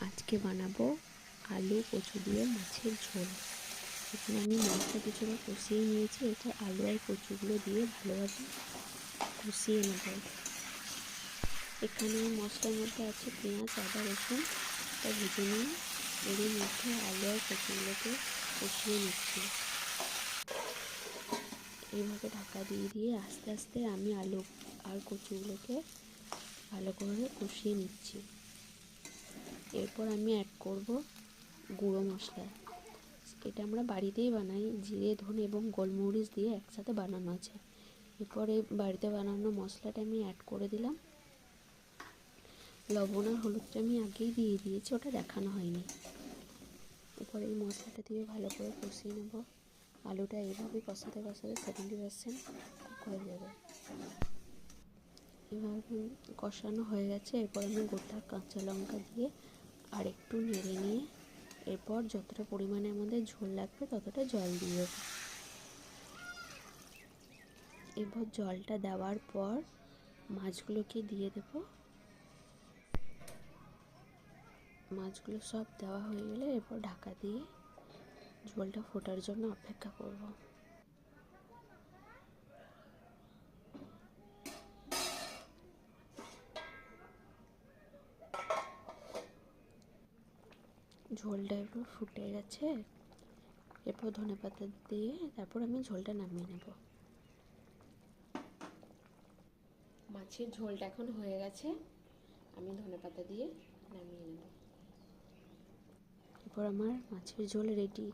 আজকে বানাবো আলু কচু দিয়ে মাছের ঝোল। এখানে আমি মশলা কিছুটা কষিয়ে নিয়েছি। এটা আলু আর কচুগুলো দিয়ে ভালোভাবে কষিয়ে নেব। এখানে মশলার মধ্যে আছে পেঁয়াজ, আদা, রসুন। তা ভেজে নিয়ে এর মধ্যে আলু আর কচুগুলোকে কষিয়ে নিচ্ছি। এইভাবে ঢাকা দিয়ে দিয়ে আস্তে আস্তে আমি আলু আর কচুগুলোকে ভালো করে কষিয়ে নিচ্ছি। এরপর আমি অ্যাড করব গুঁড়ো মশলা। এটা আমরা বাড়িতেই বানাই, জিরে, ধনে এবং গোলমরিচ দিয়ে একসাথে বানানো আছে। এরপরে বাড়িতে বানানো মশলাটা আমি অ্যাড করে দিলাম। লবণ আর হলুদটা আমি আগেই দিয়ে দিয়েছি, ওটা দেখানো হয়নি। এরপরে এই মশলাটা দিয়ে ভালো করে কষিয়ে নেব। আলুটা এইভাবে কষাতে কষাতে 70% কুক হয়ে যাবে। এভাবে কষানো হয়ে গেছে। এরপর আমি গোটা কাঁচা লঙ্কা দিয়ে আর একটু নেড়ে নিয়ে এরপর যতটা পরিমাণে আমাদের ঝোল লাগবে ততটা জল দিয়ে দেবো। এরপর জলটা দেওয়ার পর মাছগুলোকে দিয়ে দেব। মাছগুলো সব দেওয়া হয়ে গেলে এরপর ঢাকা দিয়ে ঝোলটা ফোটার জন্য অপেক্ষা করব। ঝোলটা একটু ফুটে গেছে। এরপর ধনেপাতা দিয়ে তারপর আমি ঝোলটা নামিয়ে নেব। মাছের ঝোলটা এখন হয়ে গেছে, আমি ধনেপাতা দিয়ে নামিয়ে নেব। এরপর আমার মাছের ঝোল রেডি।